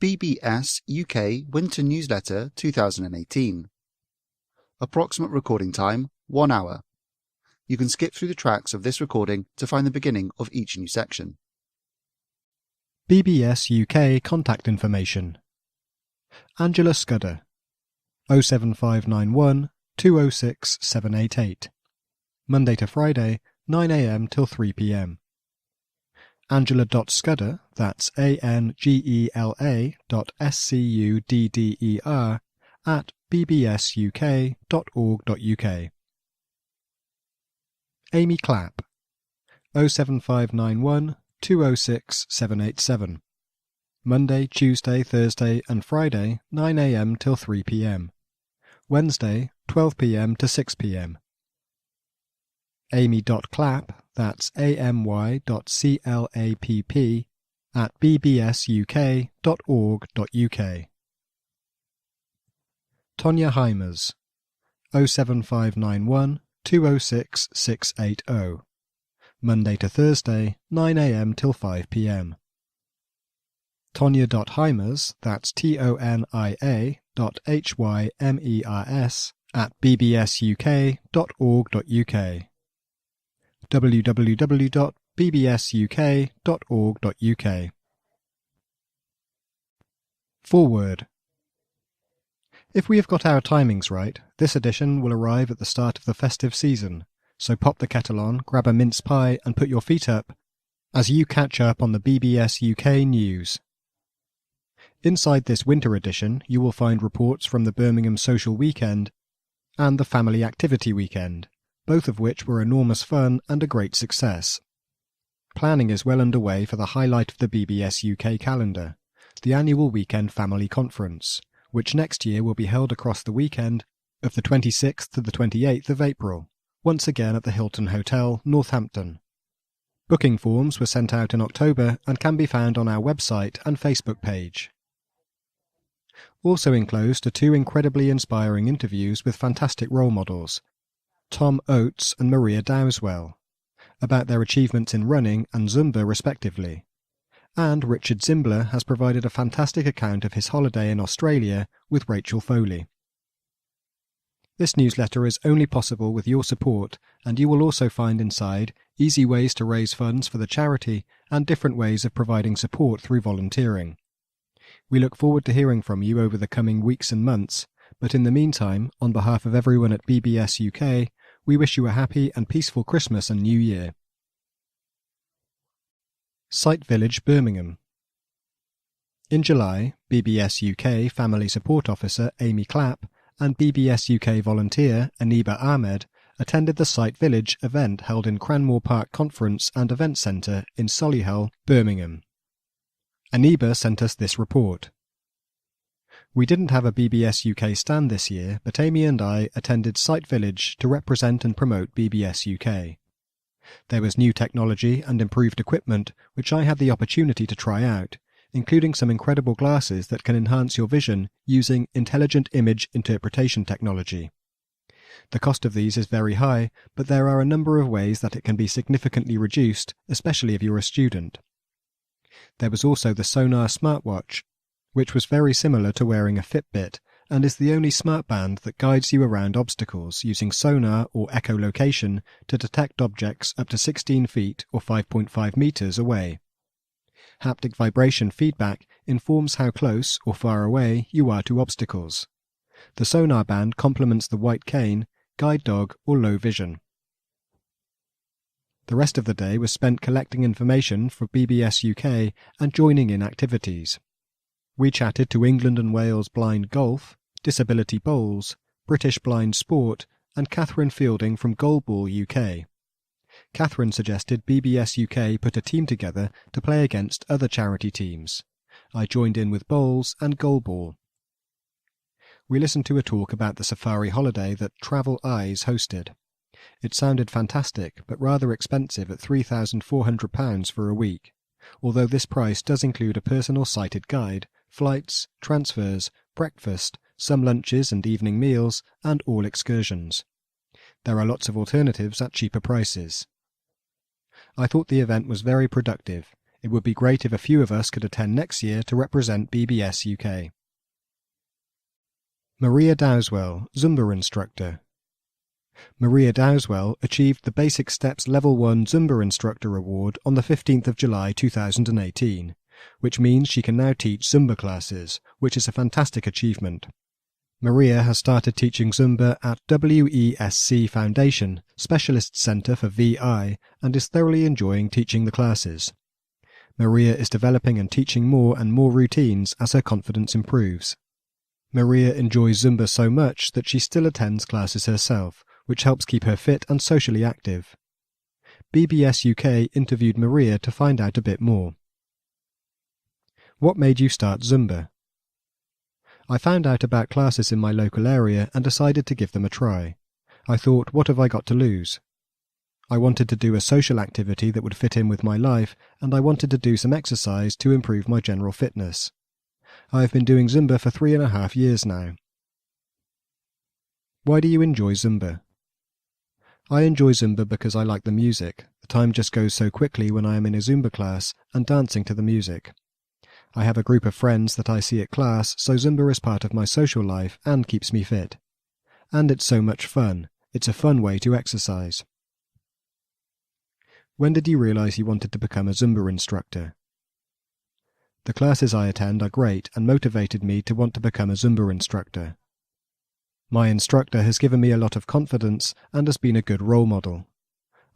BBSUK Winter Newsletter 2018. Approximate recording time 1 hour. You can skip through the tracks of this recording to find the beginning of each new section. BBSUK contact information. Angela Scudder 07591 206 788. Monday to Friday, 9 a.m. till 3 p.m. Angela.Scudder, that's ANGELA.SCUDDER at bbsuk.org.uk. Amy Clapp 07591 206 787. Monday, Tuesday, Thursday and Friday 9 a.m. till 3 p.m. Wednesday 12 p.m. to 6 p.m. Amy.Clapp, that's AMY.CLAPP at bbsuk.org.uk. Tonya Heimers 07591 206 680. Monday to Thursday 9 a.m. till 5 p.m. Tonya.Heimers, that's TONIA.HYMERS at bbsuk.org.uk. www.bbsuk.org.uk. Forward. If we have got our timings right, this edition will arrive at the start of the festive season, so pop the kettle on, grab a mince pie and put your feet up as you catch up on the BBSUK news. Inside this winter edition, you will find reports from the Birmingham Social Weekend and the Family Activity Weekend, both of which were enormous fun and a great success. Planning is well underway for the highlight of the BBSUK calendar, the annual Weekend Family Conference, which next year will be held across the weekend of the 26th to the 28th of April, once again at the Hilton Hotel, Northampton. Booking forms were sent out in October and can be found on our website and Facebook page. Also enclosed are 2 incredibly inspiring interviews with fantastic role models, Tom Oates and Maria Dowswell, about their achievements in running and Zumba respectively. And Richard Zimbler has provided a fantastic account of his holiday in Australia with Rachel Foley. This newsletter is only possible with your support, and you will also find inside easy ways to raise funds for the charity and different ways of providing support through volunteering. We look forward to hearing from you over the coming weeks and months, but in the meantime, on behalf of everyone at BBSUK, we wish you a happy and peaceful Christmas and New Year. Site Village, Birmingham. In July, BBSUK Family Support Officer Amy Clapp and BBSUK volunteer Aniba Ahmed attended the Site Village event held in Cranmore Park Conference and Event Centre in Solihull, Birmingham. Aniba sent us this report. We didn't have a BBSUK stand this year, but Amy and I attended Site Village to represent and promote BBSUK. There was new technology and improved equipment which I had the opportunity to try out, including some incredible glasses that can enhance your vision using intelligent image interpretation technology. The cost of these is very high, but there are a number of ways that it can be significantly reduced, especially if you're a student. There was also the Sonar smartwatch, which was very similar to wearing a Fitbit and is the only smartband that guides you around obstacles using sonar or echolocation to detect objects up to 16 feet or 5.5 meters away. Haptic vibration feedback informs how close or far away you are to obstacles. The sonar band complements the white cane, guide dog or low vision. The rest of the day was spent collecting information for BBSUK and joining in activities. We chatted to England and Wales Blind Golf, Disability Bowls, British Blind Sport and Catherine Fielding from Goalball UK. Catherine suggested BBSUK put a team together to play against other charity teams. I joined in with bowls and goalball. We listened to a talk about the safari holiday that Travel Eyes hosted. It sounded fantastic, but rather expensive at £3,400 for a week, although this price does include a personal sighted guide, flights, transfers, breakfast, some lunches and evening meals, and all excursions. There are lots of alternatives at cheaper prices. I thought the event was very productive. It would be great if a few of us could attend next year to represent BBSUK. Maria Dowswell, Zumba instructor. Maria Dowswell achieved the Basic Steps Level 1 Zumba Instructor Award on the 15th of July 2018, which means she can now teach Zumba classes, which is a fantastic achievement. Maria has started teaching Zumba at WESC Foundation, Specialist Centre for VI, and is thoroughly enjoying teaching the classes. Maria is developing and teaching more and more routines as her confidence improves. Maria enjoys Zumba so much that she still attends classes herself, which helps keep her fit and socially active. BBSUK interviewed Maria to find out a bit more. What made you start Zumba? I found out about classes in my local area and decided to give them a try. I thought, what have I got to lose? I wanted to do a social activity that would fit in with my life, and I wanted to do some exercise to improve my general fitness. I have been doing Zumba for 3.5 years now. Why do you enjoy Zumba? I enjoy Zumba because I like the music. The time just goes so quickly when I am in a Zumba class and dancing to the music. I have a group of friends that I see at class, so Zumba is part of my social life and keeps me fit. And it's so much fun. It's a fun way to exercise. When did you realize you wanted to become a Zumba instructor? The classes I attend are great and motivated me to want to become a Zumba instructor. My instructor has given me a lot of confidence and has been a good role model.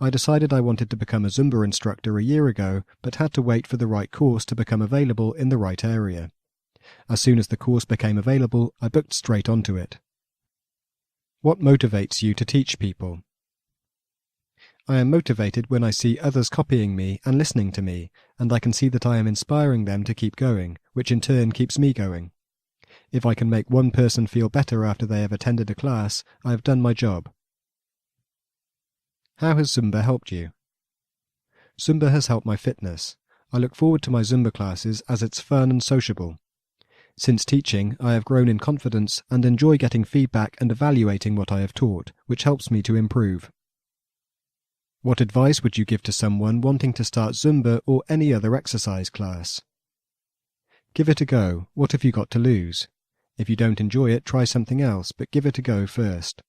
I decided I wanted to become a Zumba instructor a year ago, but had to wait for the right course to become available in the right area. As soon as the course became available, I booked straight onto it. What motivates you to teach people? I am motivated when I see others copying me and listening to me, and I can see that I am inspiring them to keep going, which in turn keeps me going. If I can make one person feel better after they have attended a class, I have done my job. How has Zumba helped you? Zumba has helped my fitness. I look forward to my Zumba classes as it's fun and sociable. Since teaching, I have grown in confidence and enjoy getting feedback and evaluating what I have taught, which helps me to improve. What advice would you give to someone wanting to start Zumba or any other exercise class? Give it a go. What have you got to lose? If you don't enjoy it, try something else, but give it a go first.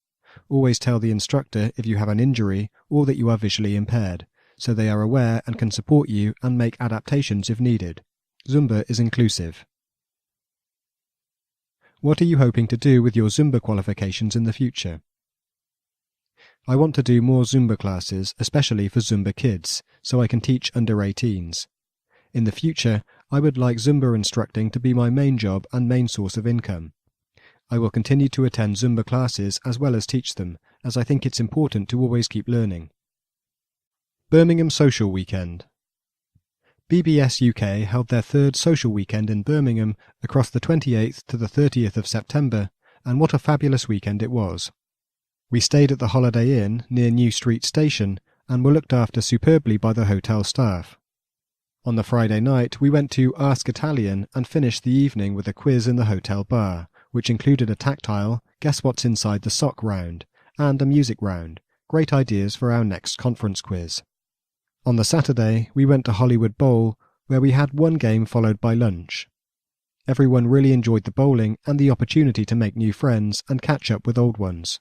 Always tell the instructor if you have an injury or that you are visually impaired, so they are aware and can support you and make adaptations if needed. Zumba is inclusive. What are you hoping to do with your Zumba qualifications in the future? I want to do more Zumba classes, especially for Zumba kids, so I can teach under 18s. In the future, I would like Zumba instructing to be my main job and main source of income. I will continue to attend Zumba classes as well as teach them, as I think it's important to always keep learning. Birmingham Social Weekend. BBSUK held their third social weekend in Birmingham across the 28th to the 30th of September, and what a fabulous weekend it was. We stayed at the Holiday Inn near New Street Station and were looked after superbly by the hotel staff. On the Friday night, we went to Ask Italian and finished the evening with a quiz in the hotel bar, which included a tactile, guess what's inside the sock round, and a music round. Great ideas for our next conference quiz. On the Saturday, we went to Hollywood Bowl, where we had one game followed by lunch. Everyone really enjoyed the bowling and the opportunity to make new friends and catch up with old ones.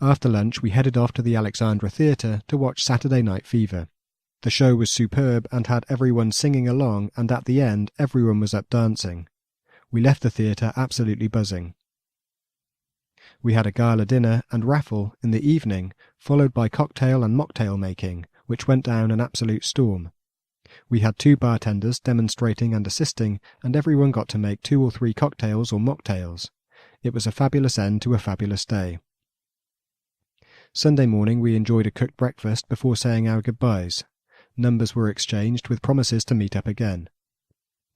After lunch, we headed off to the Alexandra Theatre to watch Saturday Night Fever. The show was superb and had everyone singing along, and at the end, everyone was up dancing. We left the theatre absolutely buzzing. We had a gala dinner and raffle in the evening, followed by cocktail and mocktail making, which went down an absolute storm. We had 2 bartenders demonstrating and assisting, and everyone got to make 2 or 3 cocktails or mocktails. It was a fabulous end to a fabulous day. Sunday morning we enjoyed a cooked breakfast before saying our goodbyes. Numbers were exchanged with promises to meet up again.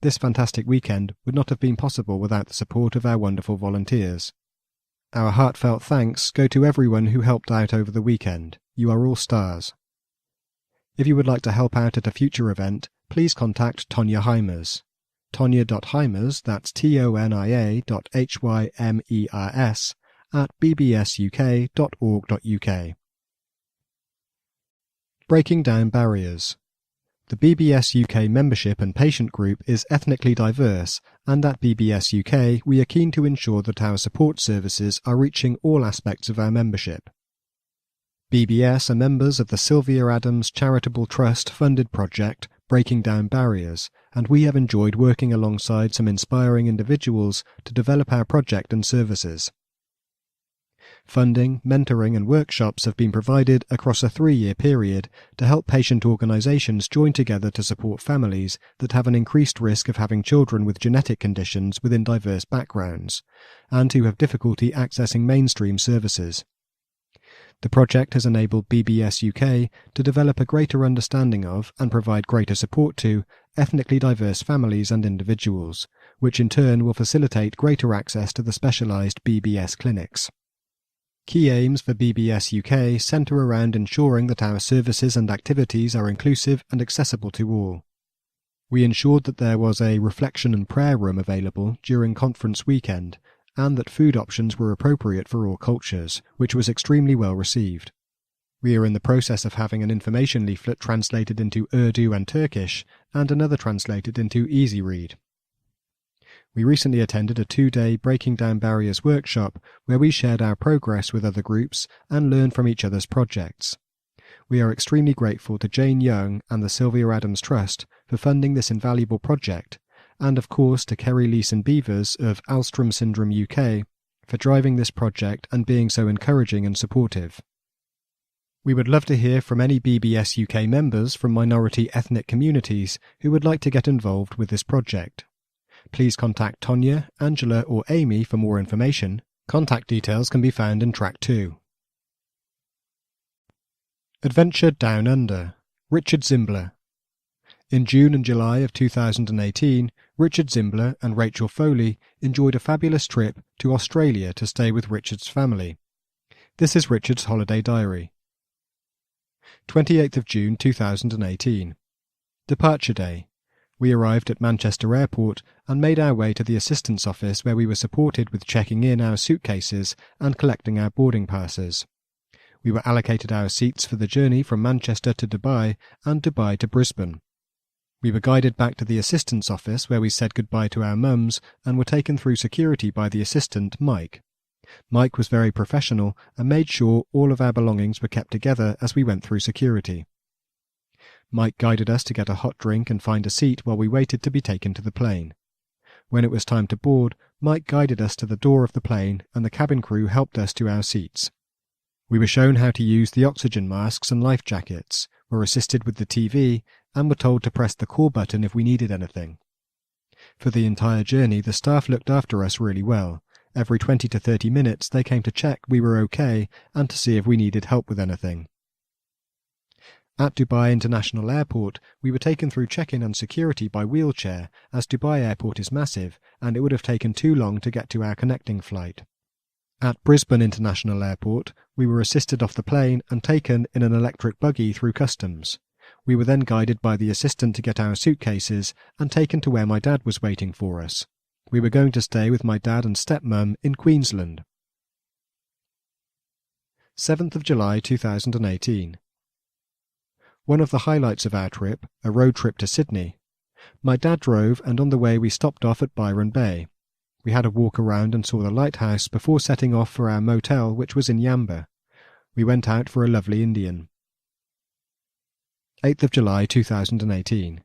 This fantastic weekend would not have been possible without the support of our wonderful volunteers. Our heartfelt thanks go to everyone who helped out over the weekend. You are all stars. If you would like to help out at a future event, please contact Tonya Hymers. Tonya.Hymers, that's tonia.hymers, at bbsuk.org.uk. Breaking down barriers. The BBSUK membership and patient group is ethnically diverse, and at BBSUK we are keen to ensure that our support services are reaching all aspects of our membership. BBS are members of the Sylvia Adams Charitable Trust funded project Breaking Down Barriers, and we have enjoyed working alongside some inspiring individuals to develop our project and services. Funding, mentoring and workshops have been provided across a 3-year period to help patient organisations join together to support families that have an increased risk of having children with genetic conditions within diverse backgrounds, and who have difficulty accessing mainstream services. The project has enabled BBSUK to develop a greater understanding of and provide greater support to ethnically diverse families and individuals, which in turn will facilitate greater access to the specialised BBS clinics. Key aims for BBSUK centre around ensuring that our services and activities are inclusive and accessible to all. We ensured that there was a reflection and prayer room available during conference weekend, and that food options were appropriate for all cultures, which was extremely well received. We are in the process of having an information leaflet translated into Urdu and Turkish, and another translated into Easy Read. We recently attended a 2-day Breaking Down Barriers workshop where we shared our progress with other groups and learned from each other's projects. We are extremely grateful to Jane Young and the Sylvia Adams Trust for funding this invaluable project, and of course to Kerry Leeson Beavers of Alstrom Syndrome UK for driving this project and being so encouraging and supportive. We would love to hear from any BBS UK members from minority ethnic communities who would like to get involved with this project. Please contact Tonya, Angela or Amy for more information. Contact details can be found in Track 2. Adventure Down Under, Richard Zimbler. In June and July of 2018, Richard Zimbler and Rachel Foley enjoyed a fabulous trip to Australia to stay with Richard's family. This is Richard's holiday diary. 28th of June 2018. Departure Day. We arrived at Manchester Airport and made our way to the assistance office where we were supported with checking in our suitcases and collecting our boarding passes. We were allocated our seats for the journey from Manchester to Dubai and Dubai to Brisbane. We were guided back to the assistance office where we said goodbye to our mums and were taken through security by the assistant, Mike. Mike was very professional and made sure all of our belongings were kept together as we went through security. Mike guided us to get a hot drink and find a seat while we waited to be taken to the plane. When it was time to board, Mike guided us to the door of the plane and the cabin crew helped us to our seats. We were shown how to use the oxygen masks and life jackets, were assisted with the TV, and were told to press the call button if we needed anything. For the entire journey, the staff looked after us really well. Every 20 to 30 minutes they came to check we were okay and to see if we needed help with anything. At Dubai International Airport, we were taken through check-in and security by wheelchair, as Dubai Airport is massive, and it would have taken too long to get to our connecting flight. At Brisbane International Airport, we were assisted off the plane and taken in an electric buggy through customs. We were then guided by the assistant to get our suitcases and taken to where my dad was waiting for us. We were going to stay with my dad and stepmum in Queensland. 7th of July 2018. One of the highlights of our trip, a road trip to Sydney. My dad drove and on the way we stopped off at Byron Bay. We had a walk around and saw the lighthouse before setting off for our motel, which was in Yamba. We went out for a lovely Indian. 8th of July 2018.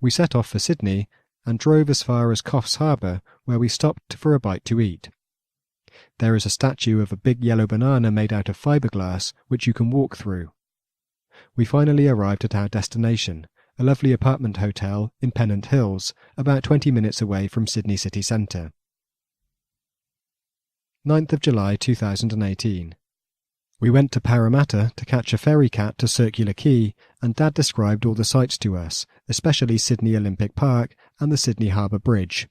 We set off for Sydney and drove as far as Coffs Harbour, where we stopped for a bite to eat. There is a statue of a big yellow banana made out of fiberglass, which you can walk through. We finally arrived at our destination, a lovely apartment hotel in Pennant Hills, about 20 minutes away from Sydney city centre. 9th of July 2018. We went to Parramatta to catch a ferry cat to Circular Quay, and Dad described all the sights to us, especially Sydney Olympic Park and the Sydney Harbour Bridge.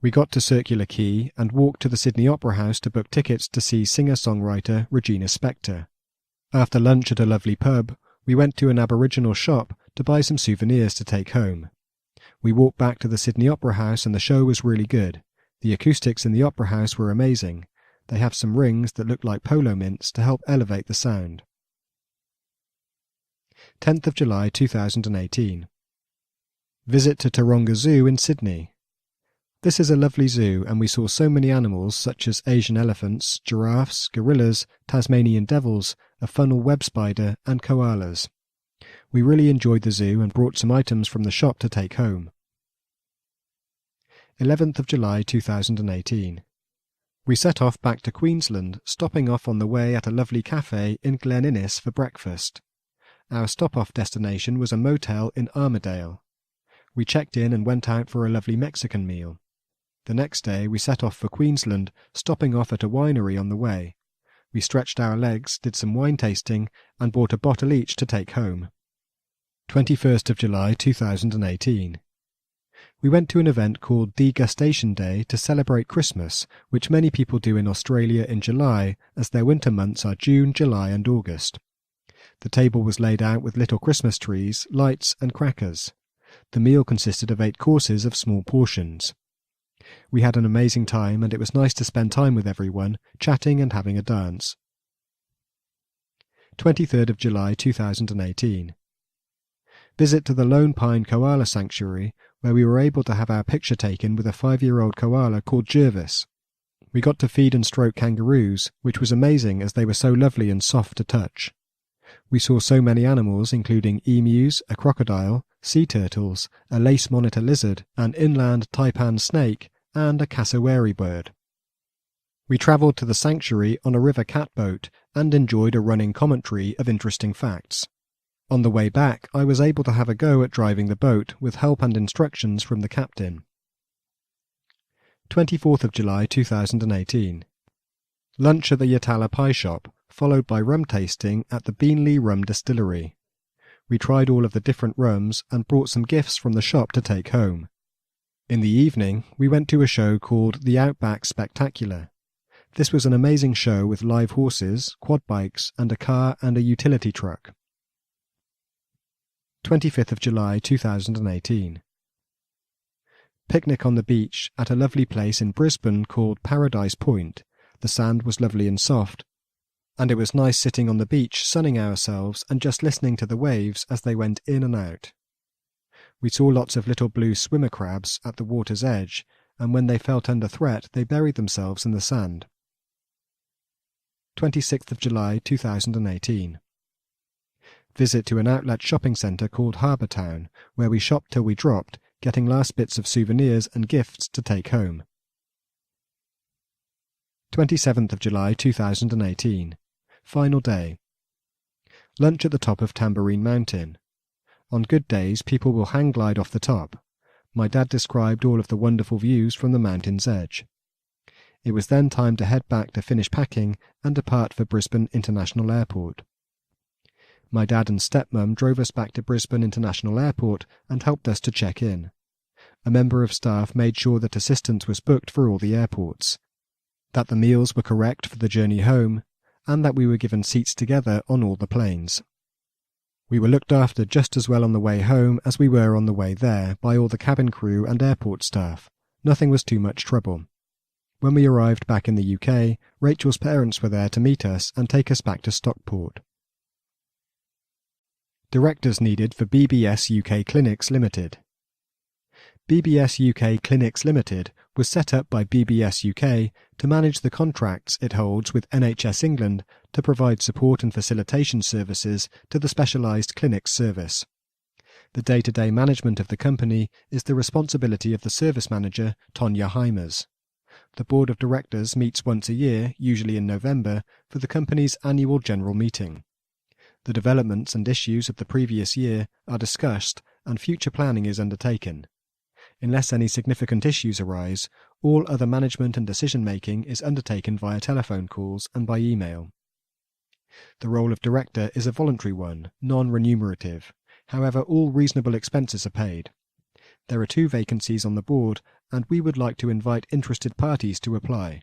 We got to Circular Quay and walked to the Sydney Opera House to book tickets to see singer-songwriter Regina Spektor. After lunch at a lovely pub, we went to an Aboriginal shop to buy some souvenirs to take home. We walked back to the Sydney Opera House and the show was really good. The acoustics in the Opera House were amazing. They have some rings that look like polo mints to help elevate the sound. 10th of July 2018. Visit to Taronga Zoo in Sydney. This is a lovely zoo and we saw so many animals such as Asian elephants, giraffes, gorillas, Tasmanian devils, a funnel web spider and koalas. We really enjoyed the zoo and brought some items from the shop to take home. 11th of July 2018. We set off back to Queensland, stopping off on the way at a lovely cafe in Glen Innes for breakfast. Our stop-off destination was a motel in Armidale. We checked in and went out for a lovely Mexican meal. The next day we set off for Queensland, stopping off at a winery on the way. We stretched our legs, did some wine tasting, and bought a bottle each to take home. 21st of July 2018. We went to an event called Degustation Day to celebrate Christmas, which many people do in Australia in July, as their winter months are June, July and August. The table was laid out with little Christmas trees, lights and crackers. The meal consisted of 8 courses of small portions. We had an amazing time and it was nice to spend time with everyone, chatting and having a dance. 23rd of July 2018. Visit to the Lone Pine Koala Sanctuary, where we were able to have our picture taken with a 5-year-old koala called Jervis. We got to feed and stroke kangaroos, which was amazing as they were so lovely and soft to touch. We saw so many animals including emus, a crocodile, sea turtles, a lace monitor lizard, an inland taipan snake, and a cassowary bird. We travelled to the sanctuary on a river catboat and enjoyed a running commentary of interesting facts. On the way back, I was able to have a go at driving the boat with help and instructions from the captain. 24th of July 2018. Lunch at the Yatala Pie Shop, followed by rum tasting at the Beanley Rum Distillery. We tried all of the different rums and brought some gifts from the shop to take home. In the evening, we went to a show called the Outback Spectacular. This was an amazing show with live horses, quad bikes, and a car and a utility truck. 25th of July 2018. Picnic on the beach at a lovely place in Brisbane called Paradise Point. The sand was lovely and soft, and it was nice sitting on the beach sunning ourselves and just listening to the waves as they went in and out. We saw lots of little blue swimmer crabs at the water's edge, and when they felt under threat they buried themselves in the sand. 26th of July 2018. Visit to an outlet shopping centre called Harbour Town, where we shopped till we dropped, getting last bits of souvenirs and gifts to take home. 27th of July 2018. Final day. Lunch at the top of Tambourine Mountain. On good days people will hang glide off the top. My dad described all of the wonderful views from the mountain's edge. It was then time to head back to finish packing and depart for Brisbane International Airport. My dad and stepmum drove us back to Brisbane International Airport and helped us to check in. A member of staff made sure that assistance was booked for all the airports, that the meals were correct for the journey home, and that we were given seats together on all the planes. We were looked after just as well on the way home as we were on the way there by all the cabin crew and airport staff. Nothing was too much trouble. When we arrived back in the UK, Rachel's parents were there to meet us and take us back to Stockport. Directors needed for BBSUK Clinics Limited. BBSUK Clinics Limited was set up by BBSUK to manage the contracts it holds with NHS England to provide support and facilitation services to the specialised clinics service. The day-to-day management of the company is the responsibility of the service manager, Tonya Heimers. The board of directors meets once a year, usually in November, for the company's annual general meeting. The developments and issues of the previous year are discussed and future planning is undertaken. Unless any significant issues arise, all other management and decision-making is undertaken via telephone calls and by email. The role of director is a voluntary one, non-remunerative. However, all reasonable expenses are paid. There are 2 vacancies on the board, and we would like to invite interested parties to apply.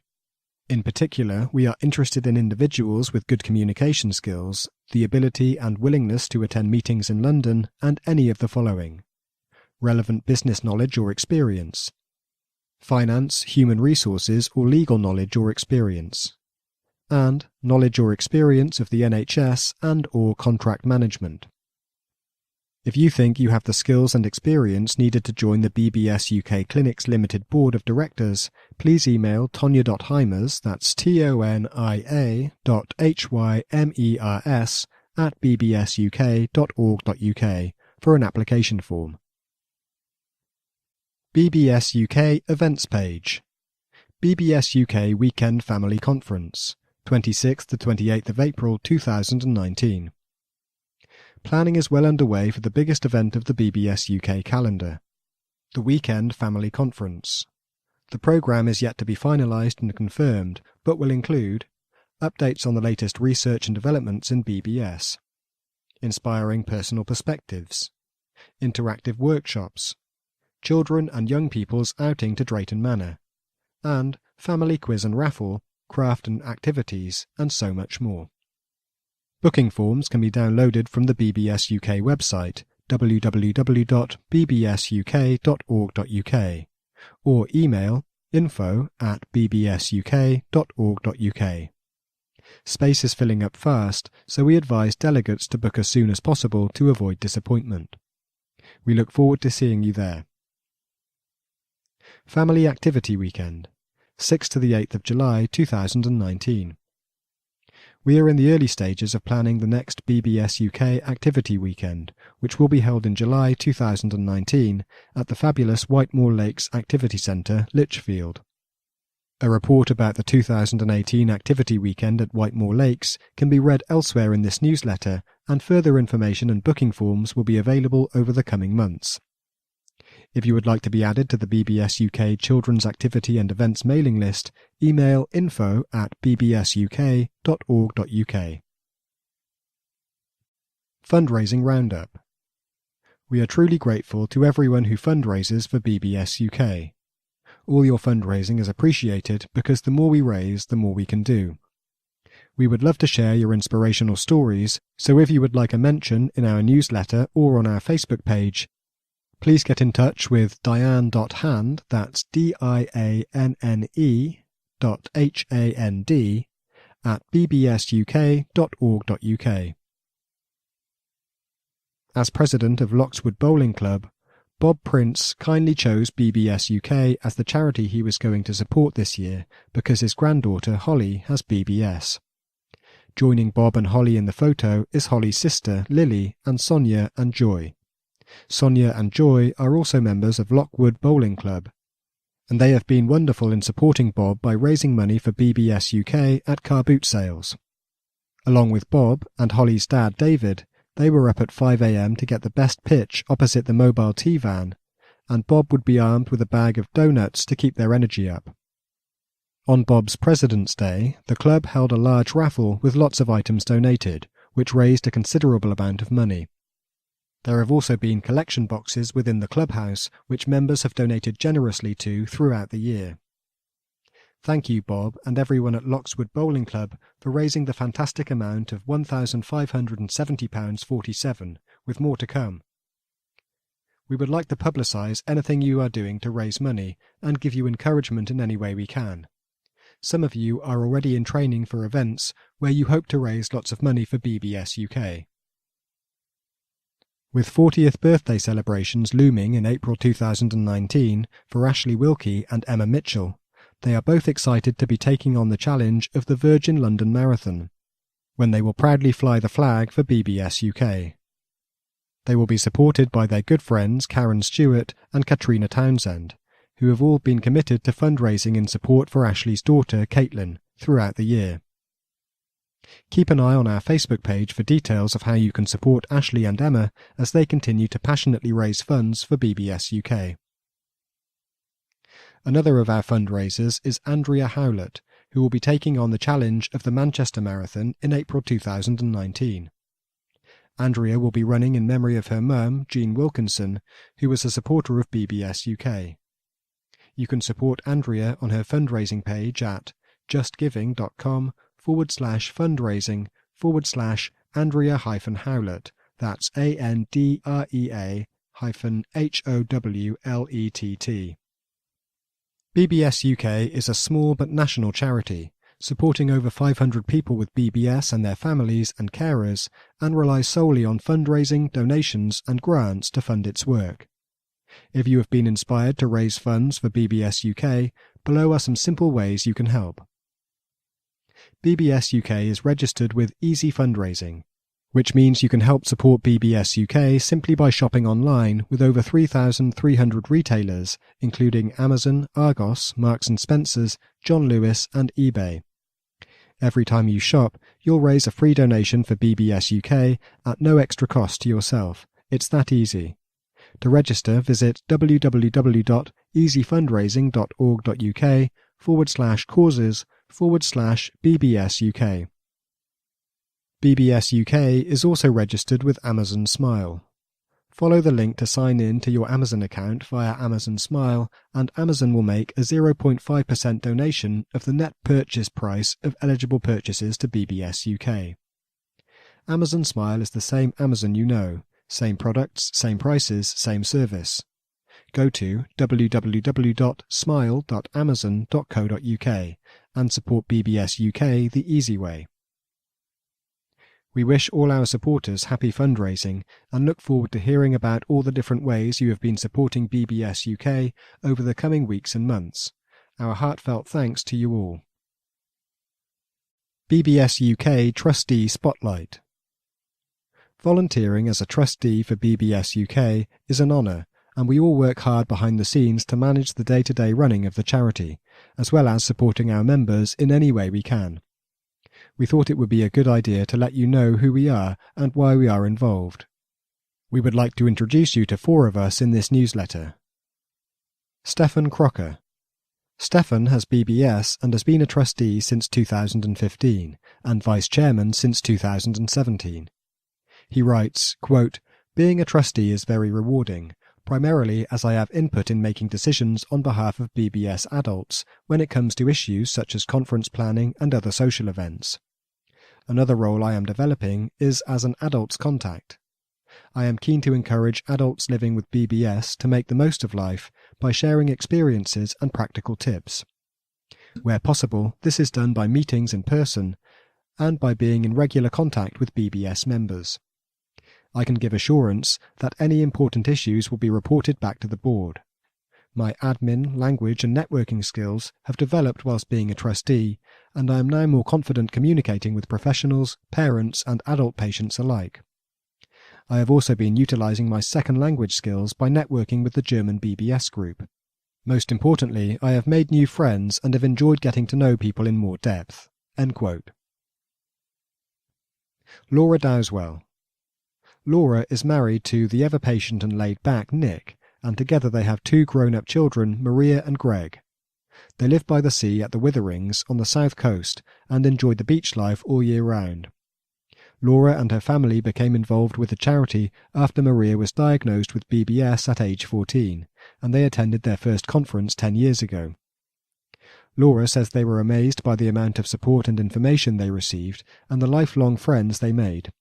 In particular, we are interested in individuals with good communication skills, the ability and willingness to attend meetings in London, and any of the following: relevant business knowledge or experience, finance, human resources or legal knowledge or experience, and knowledge or experience of the NHS and or contract management. If you think you have the skills and experience needed to join the BBSUK Clinics Limited Board of Directors, please email tonya.hymers, that's tonia.hymers, @bbsuk.org.uk for an application form. BBSUK Events page. BBSUK Weekend Family Conference, 26th to 28th of April 2019. Planning is well underway for the biggest event of the BBSUK calendar, the Weekend Family Conference. The programme is yet to be finalised and confirmed, but will include updates on the latest research and developments in BBS, inspiring personal perspectives, interactive workshops, children and young people's outing to Drayton Manor, and family quiz and raffle, craft and activities, and so much more. Booking forms can be downloaded from the BBSUK website www.bbsuk.org.uk or email info@bbsuk.org.uk. Space is filling up fast, so we advise delegates to book as soon as possible to avoid disappointment. We look forward to seeing you there. Family Activity Weekend, 6th to the 8th of July 2019. We are in the early stages of planning the next BBSUK Activity Weekend, which will be held in July 2019 at the fabulous Whitemoor Lakes Activity Centre, Lichfield. A report about the 2018 Activity Weekend at Whitemoor Lakes can be read elsewhere in this newsletter, and further information and booking forms will be available over the coming months. If you would like to be added to the BBSUK Children's Activity and Events mailing list, email info@bbsuk.org.uk. Fundraising Roundup. We are truly grateful to everyone who fundraises for BBSUK. All your fundraising is appreciated because the more we raise, the more we can do. We would love to share your inspirational stories, so if you would like a mention in our newsletter or on our Facebook page, please get in touch with Diane.hand, that's DIANNE.HAND, @bbsuk.org.uk. As president of Lockswood Bowling Club, Bob Prince kindly chose BBSUK as the charity he was going to support this year because his granddaughter Holly has BBS. Joining Bob and Holly in the photo is Holly's sister Lily and Sonia and Joy. Sonia and Joy are also members of Lockwood Bowling Club, and they have been wonderful in supporting Bob by raising money for BBSUK at car boot sales. Along with Bob and Holly's dad David, they were up at 5 a.m. to get the best pitch opposite the mobile T-van, and Bob would be armed with a bag of donuts to keep their energy up. On Bob's President's Day, the club held a large raffle with lots of items donated, which raised a considerable amount of money. There have also been collection boxes within the clubhouse, which members have donated generously to throughout the year. Thank you, Bob, and everyone at Lockswood Bowling Club for raising the fantastic amount of £1,570.47, with more to come. We would like to publicise anything you are doing to raise money and give you encouragement in any way we can. Some of you are already in training for events where you hope to raise lots of money for BBSUK. With 40th birthday celebrations looming in April 2019 for Ashley Wilkie and Emma Mitchell, they are both excited to be taking on the challenge of the Virgin London Marathon, when they will proudly fly the flag for BBSUK. They will be supported by their good friends Karen Stewart and Katrina Townsend, who have all been committed to fundraising in support for Ashley's daughter Caitlin throughout the year. Keep an eye on our Facebook page for details of how you can support Ashley and Emma as they continue to passionately raise funds for BBSUK. Another of our fundraisers is Andrea Howlett, who will be taking on the challenge of the Manchester Marathon in April 2019. Andrea will be running in memory of her mum, Jean Wilkinson, who was a supporter of BBSUK. You can support Andrea on her fundraising page at justgiving.com/fundraising/Andrea-Howlett. That's ANDREA-HOWLETT. BBSUK is a small but national charity, supporting over 500 people with BBS and their families and carers, and relies solely on fundraising, donations and grants to fund its work. If you have been inspired to raise funds for BBS UK, below are some simple ways you can help. BBS UK is registered with Easy Fundraising, which means you can help support BBS UK simply by shopping online with over 3,300 retailers, including Amazon, Argos, Marks & Spencer's, John Lewis and eBay. Every time you shop, you'll raise a free donation for BBS UK at no extra cost to yourself. It's that easy. To register, visit www.easyfundraising.org.uk/causes/BBS UK. BBS UK is also registered with Amazon Smile. Follow the link to sign in to your Amazon account via Amazon Smile, and Amazon will make a 0.5% donation of the net purchase price of eligible purchases to BBS UK. Amazon Smile is the same Amazon you know, same products, same prices, same service. Go to www.smile.amazon.co.uk and support BBS UK the easy way. We wish all our supporters happy fundraising and look forward to hearing about all the different ways you have been supporting BBS UK over the coming weeks and months. Our heartfelt thanks to you all. BBS UK Trustee Spotlight. Volunteering as a trustee for BBS UK is an honour, and we all work hard behind the scenes to manage the day-to-day running of the charity, as well as supporting our members in any way we can. We thought it would be a good idea to let you know who we are and why we are involved. We would like to introduce you to 4 of us in this newsletter. Stefan Crocker. Stefan has BBS and has been a trustee since 2015 and vice chairman since 2017. He writes, quote, "Being a trustee is very rewarding, primarily as I have input in making decisions on behalf of BBS adults when it comes to issues such as conference planning and other social events. Another role I am developing is as an adults contact. I am keen to encourage adults living with BBS to make the most of life by sharing experiences and practical tips. Where possible, this is done by meetings in person and by being in regular contact with BBS members. I can give assurance that any important issues will be reported back to the board. My admin, language and networking skills have developed whilst being a trustee, and I am now more confident communicating with professionals, parents and adult patients alike. I have also been utilising my second language skills by networking with the German BBS group. Most importantly, I have made new friends and have enjoyed getting to know people in more depth." End quote. Laura Dowswell. Laura is married to the ever-patient and laid-back Nick, and together they have 2 grown-up children, Maria and Greg. They live by the sea at the Witherings on the south coast and enjoy the beach life all year round. Laura and her family became involved with the charity after Maria was diagnosed with BBS at age 14, and they attended their first conference 10 years ago. Laura says they were amazed by the amount of support and information they received and the lifelong friends they made.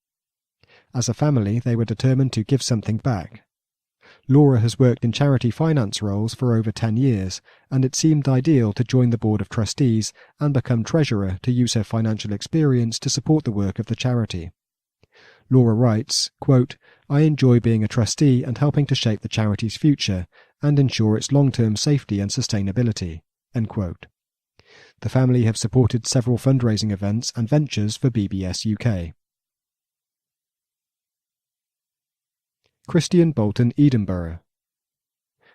As a family, they were determined to give something back. Laura has worked in charity finance roles for over 10 years, and it seemed ideal to join the board of trustees and become treasurer to use her financial experience to support the work of the charity. Laura writes, quote, "I enjoy being a trustee and helping to shape the charity's future and ensure its long-term safety and sustainability." End quote. The family have supported several fundraising events and ventures for BBS UK. Christian Bolton Edinburgh.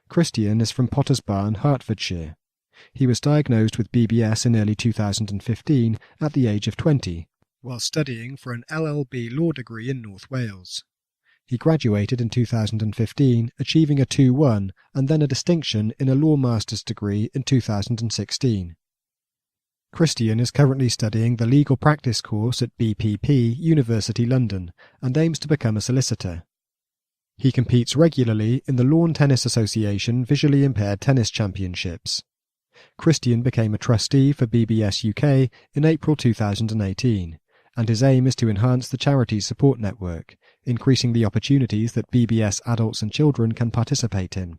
Christian is from Potters Barn, Hertfordshire. He was diagnosed with BBS in early 2015 at the age of 20, while studying for an LLB law degree in North Wales. He graduated in 2015, achieving a 2-1 and then a distinction in a law master's degree in 2016. Christian is currently studying the legal practice course at BPP, University London, and aims to become a solicitor. He competes regularly in the Lawn Tennis Association Visually Impaired Tennis Championships. Christian became a trustee for BBS UK in April 2018, and his aim is to enhance the charity's support network, increasing the opportunities that BBS adults and children can participate in.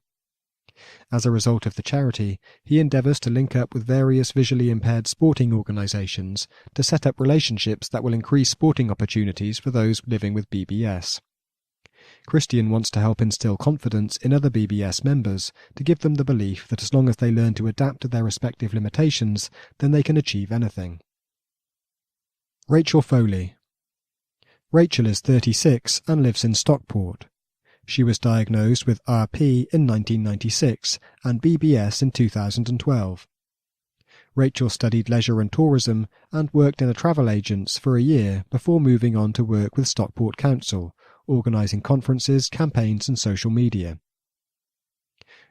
As a result of the charity, he endeavours to link up with various visually impaired sporting organisations to set up relationships that will increase sporting opportunities for those living with BBS. Christian wants to help instill confidence in other BBS members to give them the belief that as long as they learn to adapt to their respective limitations, then they can achieve anything. Rachel Foley. Rachel is 36 and lives in Stockport. She was diagnosed with RP in 1996 and BBS in 2012. Rachel studied leisure and tourism and worked in a travel agents for a year before moving on to work with Stockport Council, organising conferences, campaigns and social media.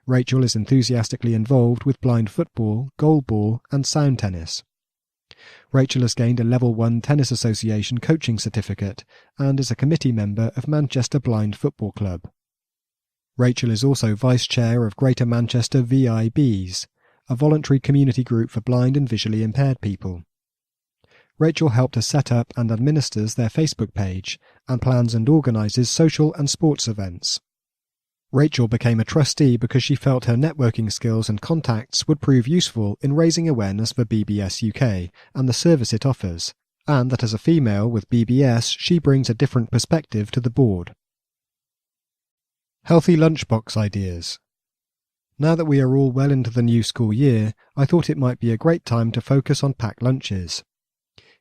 Rachel is enthusiastically involved with blind football, goalball and sound tennis. Rachel has gained a Level 1 Tennis Association coaching certificate and is a committee member of Manchester Blind Football Club. Rachel is also Vice Chair of Greater Manchester VIBs, a voluntary community group for blind and visually impaired people. Rachel helped us set up and administers their Facebook page and plans and organises social and sports events. Rachel became a trustee because she felt her networking skills and contacts would prove useful in raising awareness for BBSUK and the service it offers, and that as a female with BBS she brings a different perspective to the board. Healthy lunchbox ideas. Now that we are all well into the new school year, I thought it might be a great time to focus on packed lunches.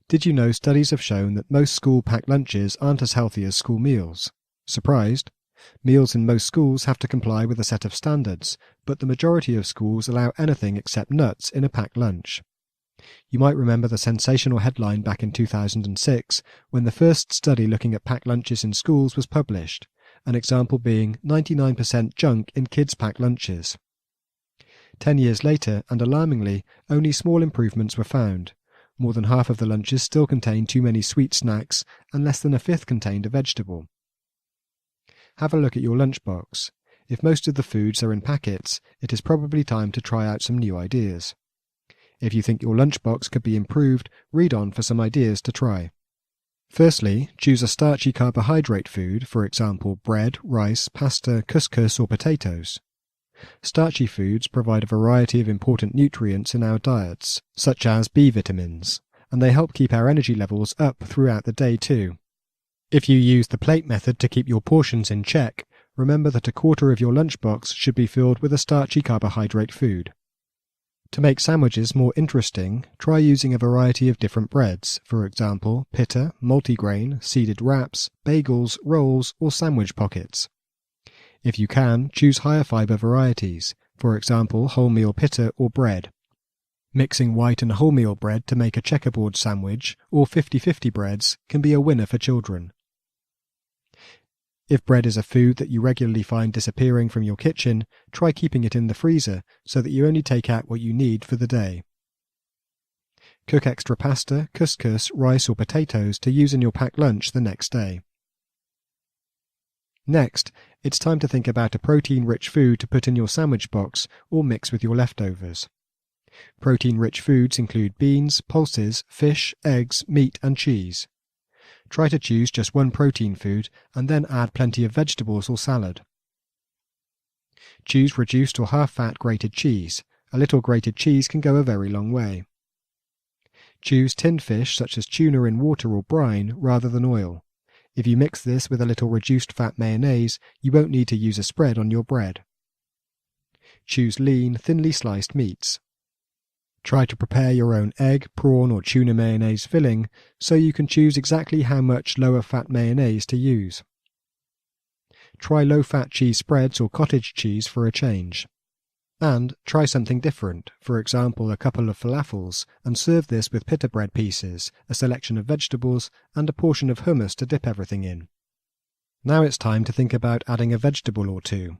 Did you know studies have shown that most school packed lunches aren't as healthy as school meals? Surprised? Meals in most schools have to comply with a set of standards, but the majority of schools allow anything except nuts in a packed lunch. You might remember the sensational headline back in 2006 when the first study looking at packed lunches in schools was published, an example being 99% junk in kids' packed lunches. 10 years later, and alarmingly, only small improvements were found. More than half of the lunches still contained too many sweet snacks, and less than a fifth contained a vegetable. Have a look at your lunchbox. If most of the foods are in packets, it is probably time to try out some new ideas. If you think your lunchbox could be improved, read on for some ideas to try. Firstly, choose a starchy carbohydrate food, for example bread, rice, pasta, couscous or potatoes. Starchy foods provide a variety of important nutrients in our diets, such as B vitamins, and they help keep our energy levels up throughout the day too. If you use the plate method to keep your portions in check, remember that a quarter of your lunchbox should be filled with a starchy carbohydrate food. To make sandwiches more interesting, try using a variety of different breads, for example pita, multigrain, seeded wraps, bagels, rolls or sandwich pockets. If you can, choose higher fibre varieties, for example wholemeal pita or bread. Mixing white and wholemeal bread to make a checkerboard sandwich or 50-50 breads can be a winner for children. If bread is a food that you regularly find disappearing from your kitchen, try keeping it in the freezer so that you only take out what you need for the day. Cook extra pasta, couscous, rice or potatoes to use in your packed lunch the next day. Next, it's time to think about a protein-rich food to put in your sandwich box or mix with your leftovers. Protein-rich foods include beans, pulses, fish, eggs, meat and cheese. Try to choose just one protein food and then add plenty of vegetables or salad. Choose reduced or half-fat grated cheese. A little grated cheese can go a very long way. Choose tinned fish such as tuna in water or brine rather than oil. If you mix this with a little reduced fat mayonnaise, you won't need to use a spread on your bread. Choose lean, thinly sliced meats. Try to prepare your own egg, prawn or tuna mayonnaise filling so you can choose exactly how much lower fat mayonnaise to use. Try low-fat cheese spreads or cottage cheese for a change. And try something different, for example a couple of falafels, and serve this with pita bread pieces, a selection of vegetables and a portion of hummus to dip everything in. Now it's time to think about adding a vegetable or two.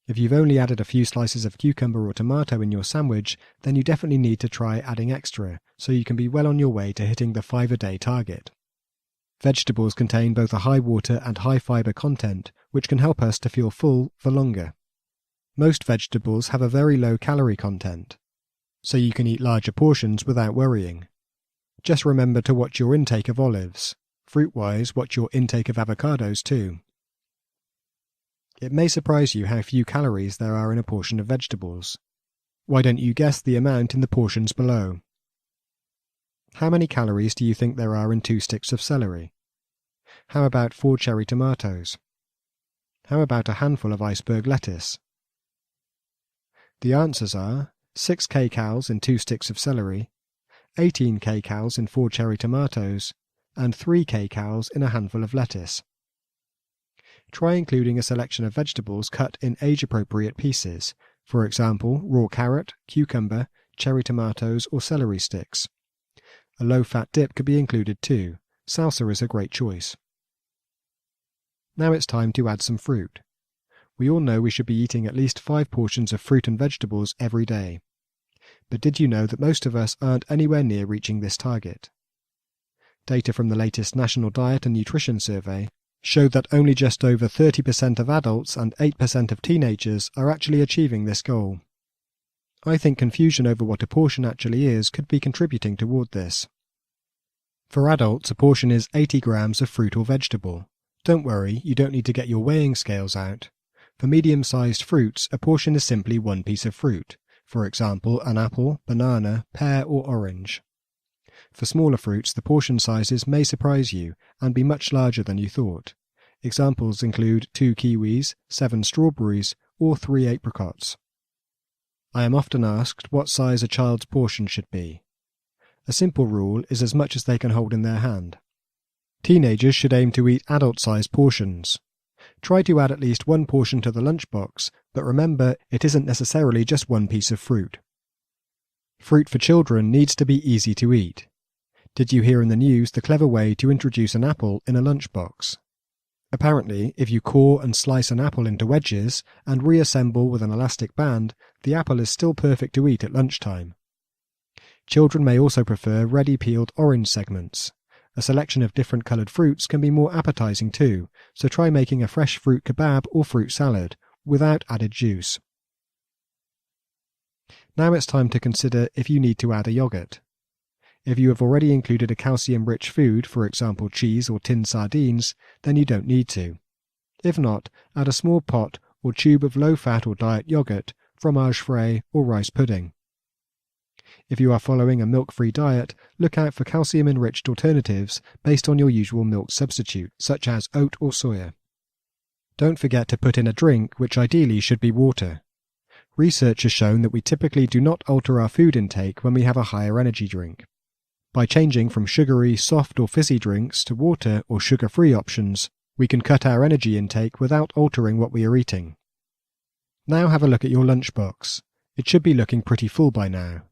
If you've only added a few slices of cucumber or tomato in your sandwich, then you definitely need to try adding extra, so you can be well on your way to hitting the 5-a-day target. Vegetables contain both a high water and high fibre content, which can help us to feel full for longer. Most vegetables have a very low calorie content, so you can eat larger portions without worrying. Just remember to watch your intake of olives. Fruit-wise, watch your intake of avocados too. It may surprise you how few calories there are in a portion of vegetables. Why don't you guess the amount in the portions below? How many calories do you think there are in 2 sticks of celery? How about 4 cherry tomatoes? How about a handful of iceberg lettuce? The answers are 6 kcals in 2 sticks of celery, 18 kcals in 4 cherry tomatoes, and 3 kcals in a handful of lettuce. Try including a selection of vegetables cut in age-appropriate pieces, for example, raw carrot, cucumber, cherry tomatoes, or celery sticks. A low-fat dip could be included too. Salsa is a great choice. Now it's time to add some fruit. We all know we should be eating at least 5 portions of fruit and vegetables every day. But did you know that most of us aren't anywhere near reaching this target? Data from the latest National Diet and Nutrition Survey showed that only just over 30% of adults and 8% of teenagers are actually achieving this goal. I think confusion over what a portion actually is could be contributing toward this. For adults, a portion is 80 grams of fruit or vegetable. Don't worry, you don't need to get your weighing scales out. For medium-sized fruits, a portion is simply 1 piece of fruit, for example, an apple, banana, pear or orange. For smaller fruits, the portion sizes may surprise you and be much larger than you thought. Examples include 2 kiwis, 7 strawberries, or 3 apricots. I am often asked what size a child's portion should be. A simple rule is as much as they can hold in their hand. Teenagers should aim to eat adult-sized portions. Try to add at least 1 portion to the lunchbox, but remember it isn't necessarily just 1 piece of fruit. Fruit for children needs to be easy to eat. Did you hear in the news the clever way to introduce an apple in a lunchbox? Apparently, if you core and slice an apple into wedges and reassemble with an elastic band, the apple is still perfect to eat at lunchtime. Children may also prefer ready peeled orange segments. A selection of different coloured fruits can be more appetizing too, so try making a fresh fruit kebab or fruit salad, without added juice. Now it's time to consider if you need to add a yogurt. If you have already included a calcium-rich food, for example cheese or tinned sardines, then you don't need to. If not, add a small pot or tube of low-fat or diet yogurt, fromage frais or rice pudding. If you are following a milk-free diet, look out for calcium-enriched alternatives based on your usual milk substitute, such as oat or soya. Don't forget to put in a drink, which ideally should be water. Research has shown that we typically do not alter our food intake when we have a higher energy drink. By changing from sugary, soft or fizzy drinks to water or sugar-free options, we can cut our energy intake without altering what we are eating. Now have a look at your lunchbox. It should be looking pretty full by now.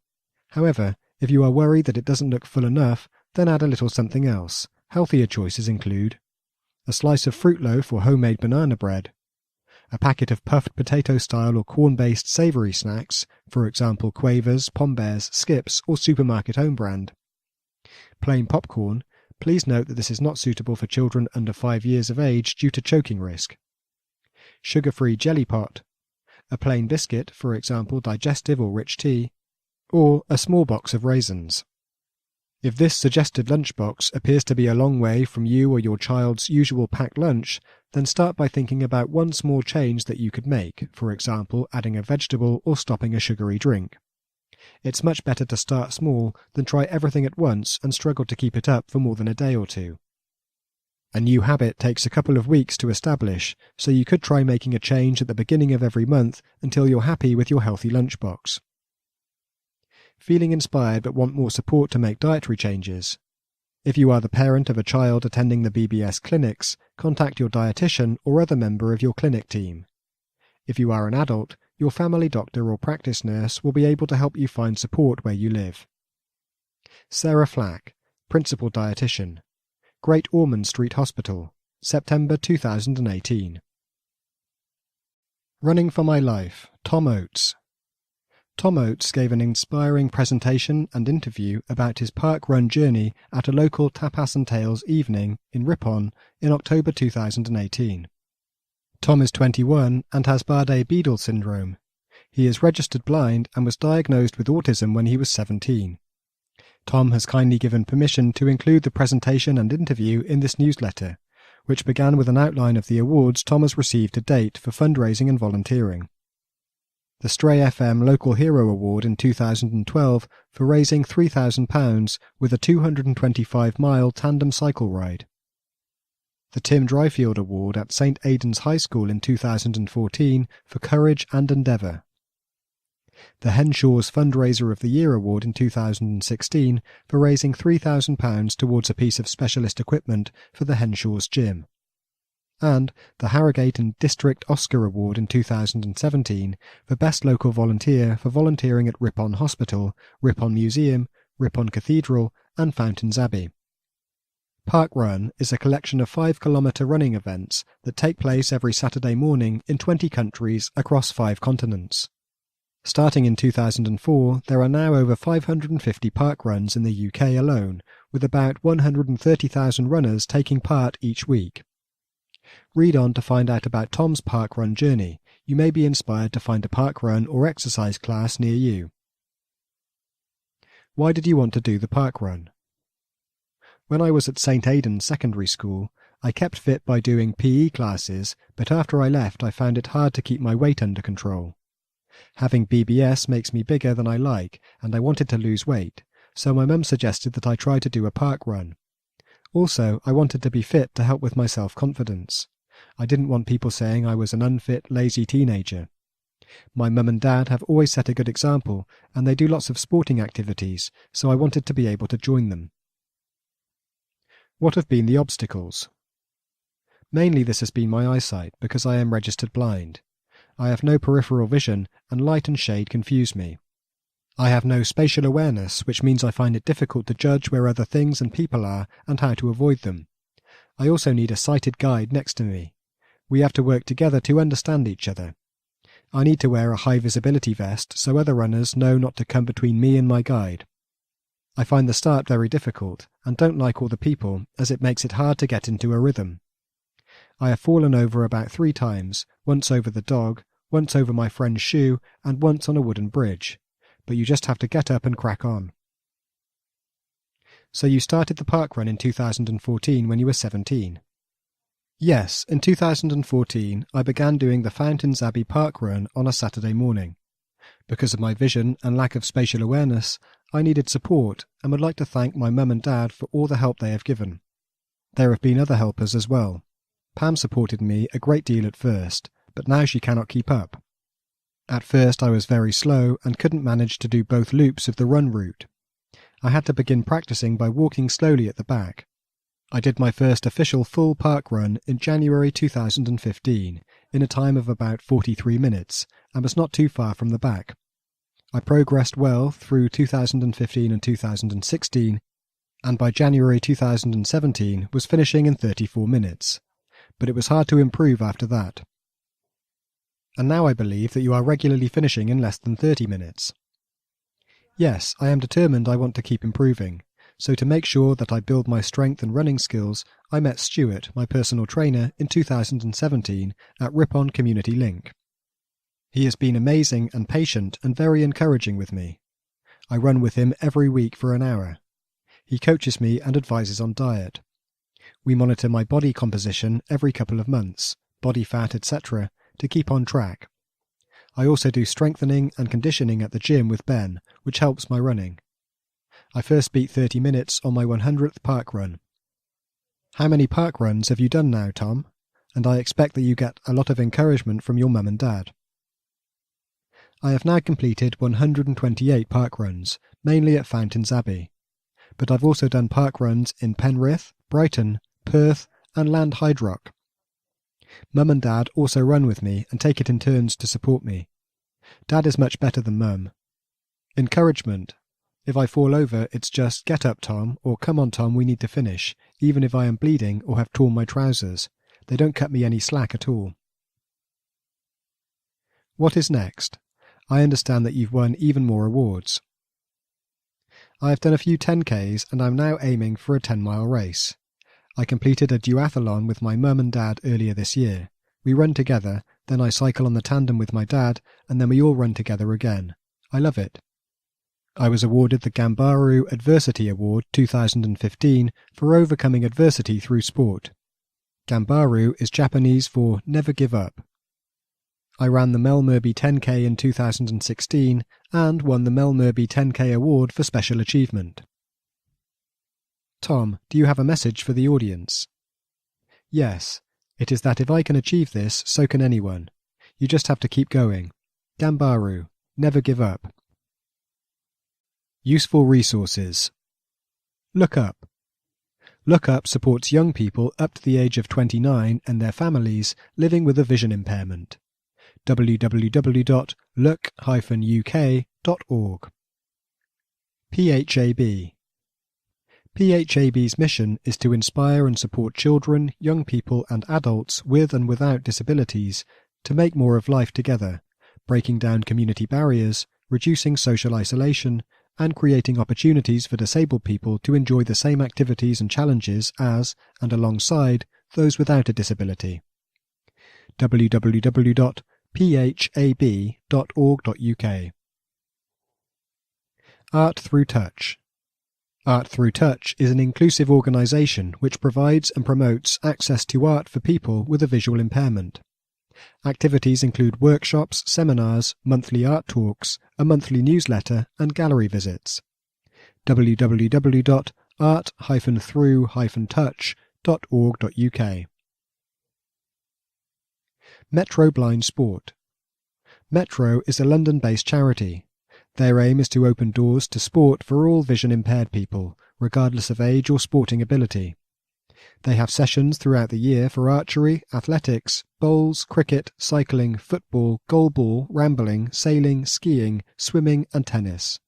However, if you are worried that it doesn't look full enough, then add a little something else. Healthier choices include a slice of fruit loaf or homemade banana bread, a packet of puffed potato-style or corn-based savoury snacks, for example Quavers, Pombears, Skips or supermarket home brand. Plain popcorn. Please note that this is not suitable for children under 5 years of age due to choking risk. Sugar-free jelly pot. A plain biscuit, for example digestive or rich tea, or a small box of raisins. If this suggested lunchbox appears to be a long way from you or your child's usual packed lunch, then start by thinking about one small change that you could make, for example adding a vegetable or stopping a sugary drink. It's much better to start small than try everything at once and struggle to keep it up for more than a day or two. A new habit takes a couple of weeks to establish, so you could try making a change at the beginning of every month until you're happy with your healthy lunchbox. Feeling inspired but want more support to make dietary changes? If you are the parent of a child attending the BBS clinics, contact your dietitian or other member of your clinic team. If you are an adult, your family doctor or practice nurse will be able to help you find support where you live. Sarah Flack, Principal Dietitian, Great Ormond Street Hospital, September 2018. Running for My Life, Tom Oates. Tom Oates gave an inspiring presentation and interview about his park run journey at a local tapas and tales evening in Ripon in October 2018. Tom is 21 and has Bardet-Biedl syndrome. He is registered blind and was diagnosed with autism when he was 17. Tom has kindly given permission to include the presentation and interview in this newsletter, which began with an outline of the awards Tom has received to date for fundraising and volunteering. The Stray FM Local Hero Award in 2012 for raising £3,000 with a 225-mile tandem cycle ride. The Tim Dryfield Award at St Aidan's High School in 2014 for courage and endeavour. The Henshaw's Fundraiser of the Year Award in 2016 for raising £3,000 towards a piece of specialist equipment for the Henshaw's gym. And the Harrogate and District Oscar Award in 2017 for Best Local Volunteer for volunteering at Ripon Hospital, Ripon Museum, Ripon Cathedral and Fountains Abbey. Park Run is a collection of 5-kilometre running events that take place every Saturday morning in 20 countries across 5 continents. Starting in 2004, there are now over 550 park runs in the UK alone, with about 130,000 runners taking part each week. Read on to find out about Tom's park run journey. You may be inspired to find a park run or exercise class near you. Why did you want to do the park run? When I was at St Aidan's Secondary School, I kept fit by doing PE classes, but after I left I found it hard to keep my weight under control. Having BBS makes me bigger than I like, and I wanted to lose weight, so my mum suggested that I try to do a park run. Also, I wanted to be fit to help with my self-confidence. I didn't want people saying I was an unfit, lazy teenager. My mum and dad have always set a good example, and they do lots of sporting activities, so I wanted to be able to join them. What have been the obstacles? Mainly this has been my eyesight, because I am registered blind. I have no peripheral vision, and light and shade confuse me. I have no spatial awareness, which means I find it difficult to judge where other things and people are and how to avoid them. I also need a sighted guide next to me. We have to work together to understand each other. I need to wear a high-visibility vest so other runners know not to come between me and my guide. I find the start very difficult, and don't like all the people, as it makes it hard to get into a rhythm. I have fallen over about 3 times, once over the dog, once over my friend's shoe, and once on a wooden bridge. But you just have to get up and crack on. So you started the park run in 2014 when you were 17? Yes, in 2014 I began doing the Fountains Abbey park run on a Saturday morning. Because of my vision and lack of spatial awareness, I needed support and would like to thank my mum and dad for all the help they have given. There have been other helpers as well. Pam supported me a great deal at first, but now she cannot keep up. At first I was very slow and couldn't manage to do both loops of the run route. I had to begin practicing by walking slowly at the back. I did my first official full park run in January 2015, in a time of about 43 minutes, and was not too far from the back. I progressed well through 2015 and 2016, and by January 2017 was finishing in 34 minutes. But it was hard to improve after that. And now I believe that you are regularly finishing in less than 30 minutes. Yes, I am determined I want to keep improving, so to make sure that I build my strength and running skills, I met Stuart, my personal trainer, in 2017 at Ripon Community Link. He has been amazing and patient and very encouraging with me. I run with him every week for an hour. He coaches me and advises on diet. We monitor my body composition every couple of months, body fat, etc., to keep on track. I also do strengthening and conditioning at the gym with Ben, which helps my running. I first beat 30 minutes on my 100th park run. How many park runs have you done now, Tom? And I expect that you get a lot of encouragement from your mum and dad. I have now completed 128 park runs, mainly at Fountains Abbey. But I've also done park runs in Penrith, Brighton, Perth and Land Hydrock. Mum and Dad also run with me and take it in turns to support me. Dad is much better than Mum. Encouragement. If I fall over, it's just, "Get up, Tom," or "Come on, Tom, we need to finish," even if I am bleeding or have torn my trousers. They don't cut me any slack at all. What is next? I understand that you've won even more awards. I have done a few 10Ks and I'm now aiming for a 10-mile race. I completed a duathlon with my mum and dad earlier this year. We run together, then I cycle on the tandem with my dad, and then we all run together again. I love it. I was awarded the Gambaru Adversity Award 2015 for overcoming adversity through sport. Gambaru is Japanese for never give up. I ran the Mel Murby 10K in 2016 and won the Mel Murby 10K award for special achievement. Tom, do you have a message for the audience? Yes, it is that if I can achieve this, so can anyone. You just have to keep going. Gambaru, never give up. Useful resources. Look Up. Look Up supports young people up to the age of 29 and their families living with a vision impairment. www.look-uk.org. PHAB. PHAB's mission is to inspire and support children, young people and adults with and without disabilities to make more of life together, breaking down community barriers, reducing social isolation, and creating opportunities for disabled people to enjoy the same activities and challenges as, and alongside, those without a disability. www.phab.org.uk. Art Through Touch. Art Through Touch is an inclusive organisation which provides and promotes access to art for people with a visual impairment. Activities include workshops, seminars, monthly art talks, a monthly newsletter and gallery visits. www.art-through-touch.org.uk. Metro Blind Sport. Metro is a London-based charity. Their aim is to open doors to sport for all vision-impaired people, regardless of age or sporting ability. They have sessions throughout the year for archery, athletics, bowls, cricket, cycling, football, goalball, rambling, sailing, skiing, swimming and tennis.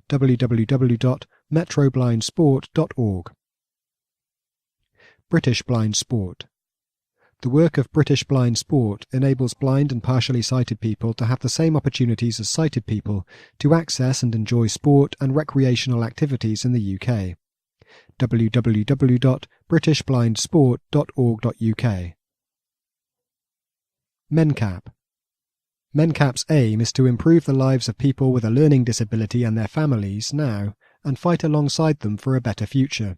www.metroblindsport.org. British Blind Sport. The work of British Blind Sport enables blind and partially sighted people to have the same opportunities as sighted people to access and enjoy sport and recreational activities in the UK. www.britishblindsport.org.uk. MenCap. MenCap's aim is to improve the lives of people with a learning disability and their families now and fight alongside them for a better future.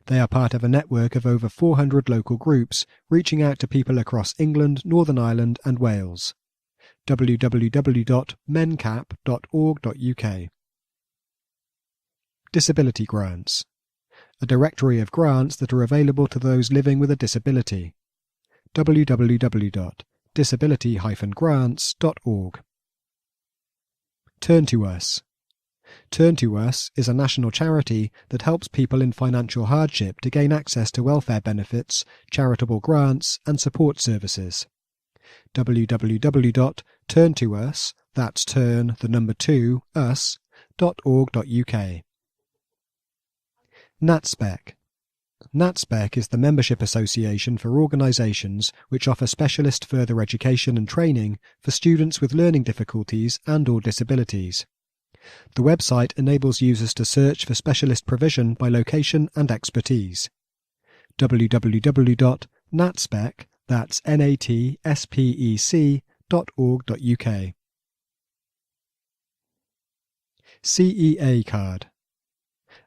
They are part of a network of over 400 local groups reaching out to people across England, Northern Ireland and Wales. www.mencap.org.uk. Disability Grants. A directory of grants that are available to those living with a disability. www.disability-grants.org. Turn to Us. Turn to Us is a national charity that helps people in financial hardship to gain access to welfare benefits, charitable grants and support services. www.turntous, that's turn the number 2, us.org.uk. NatSpec. NatSpec is the membership association for organisations which offer specialist further education and training for students with learning difficulties and/or disabilities. The website enables users to search for specialist provision by location and expertise. www.natspec, that's natspec.org.uk. CEA Card.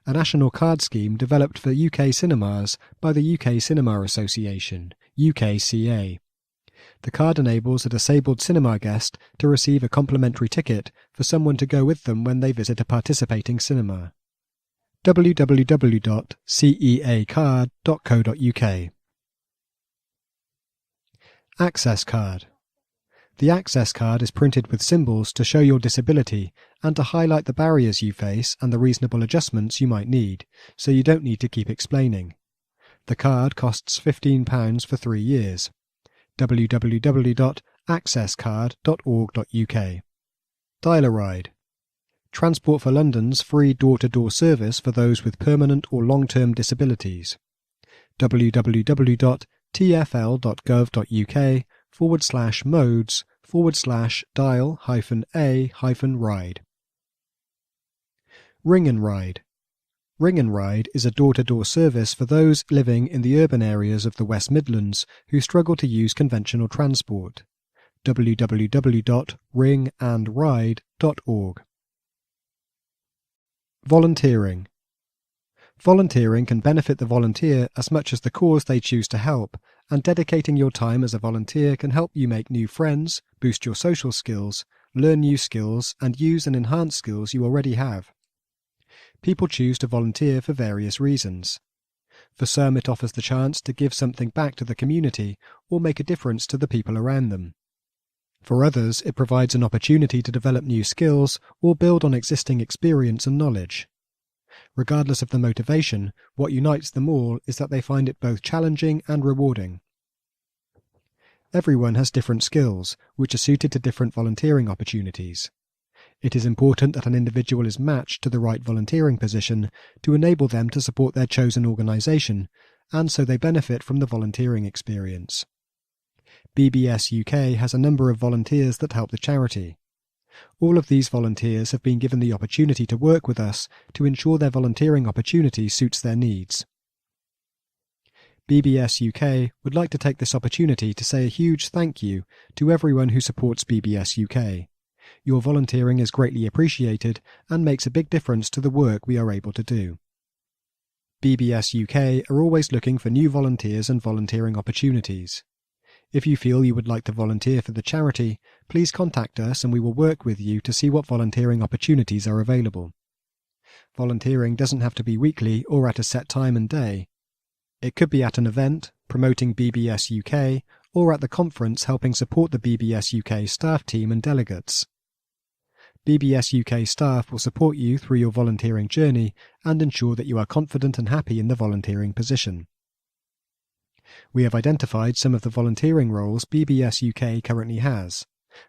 A national card scheme developed for UK cinemas by the UK Cinema Association, UKCA. The card enables a disabled cinema guest to receive a complimentary ticket for someone to go with them when they visit a participating cinema. www.ceacard.co.uk. Access Card. The Access Card is printed with symbols to show your disability and to highlight the barriers you face and the reasonable adjustments you might need, so you don't need to keep explaining. The card costs £15 for 3 years. www.accesscard.org.uk. Dial-A-Ride. Transport for London's free door-to-door service for those with permanent or long-term disabilities. www.tfl.gov.uk/modes/dial-a-ride. Ring and Ride. Ring and Ride is a door-to-door service for those living in the urban areas of the West Midlands who struggle to use conventional transport. www.ringandride.org. Volunteering. Volunteering can benefit the volunteer as much as the cause they choose to help, and dedicating your time as a volunteer can help you make new friends, boost your social skills, learn new skills, and use and enhance skills you already have. People choose to volunteer for various reasons. For some, it offers the chance to give something back to the community or make a difference to the people around them. For others, it provides an opportunity to develop new skills or build on existing experience and knowledge. Regardless of the motivation, what unites them all is that they find it both challenging and rewarding. Everyone has different skills, which are suited to different volunteering opportunities. It is important that an individual is matched to the right volunteering position to enable them to support their chosen organisation, and so they benefit from the volunteering experience. BBSUK has a number of volunteers that help the charity. All of these volunteers have been given the opportunity to work with us to ensure their volunteering opportunity suits their needs. BBSUK would like to take this opportunity to say a huge thank you to everyone who supports BBSUK. Your volunteering is greatly appreciated and makes a big difference to the work we are able to do. BBSUK are always looking for new volunteers and volunteering opportunities. If you feel you would like to volunteer for the charity, please contact us and we will work with you to see what volunteering opportunities are available. Volunteering doesn't have to be weekly or at a set time and day. It could be at an event, promoting BBSUK, or at the conference helping support the BBSUK staff team and delegates. BBSUK staff will support you through your volunteering journey and ensure that you are confident and happy in the volunteering position. We have identified some of the volunteering roles BBSUK currently has.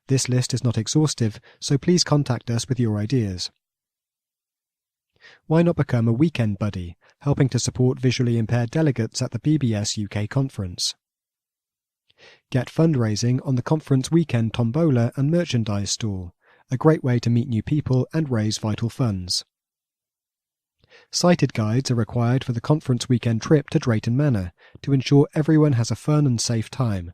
This list is not exhaustive, so please contact us with your ideas. Why not become a weekend buddy, helping to support visually impaired delegates at the BBSUK conference? Get fundraising on the conference weekend tombola and merchandise stall, a great way to meet new people and raise vital funds. Sighted guides are required for the conference weekend trip to Drayton Manor to ensure everyone has a fun and safe time.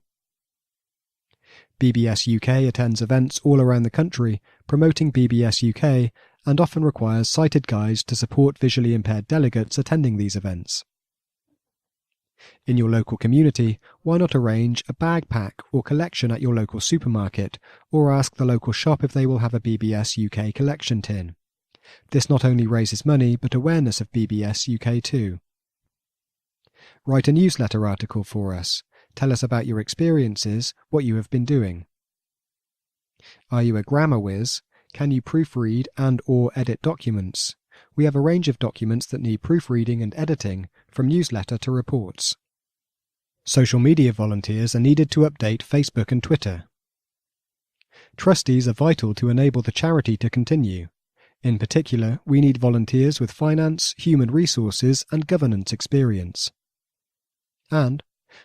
BBSUK attends events all around the country promoting BBSUK and often requires sighted guides to support visually impaired delegates attending these events. In your local community, why not arrange a bag pack or collection at your local supermarket, or ask the local shop if they will have a BBSUK collection tin? This not only raises money but awareness of BBSUK too. Write a newsletter article for us. Tell us about your experiences, what you have been doing. Are you a grammar whiz? Can you proofread and/or edit documents? We have a range of documents that need proofreading and editing, from newsletter to reports. Social media volunteers are needed to update Facebook and Twitter. Trustees are vital to enable the charity to continue. In particular, we need volunteers with finance, human resources, and governance experience. And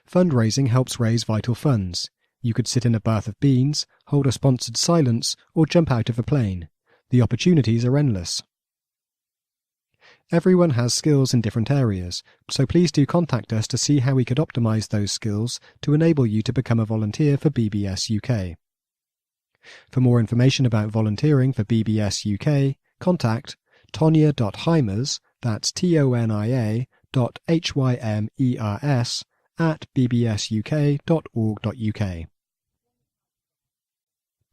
fundraising helps raise vital funds. You could sit in a bath of beans, hold a sponsored silence, or jump out of a plane. The opportunities are endless. Everyone has skills in different areas, so please do contact us to see how we could optimize those skills to enable you to become a volunteer for BBSUK. For more information about volunteering for BBSUK, contact tonia.hymers, that's tonia.hymers, @bbsuk.org.uk.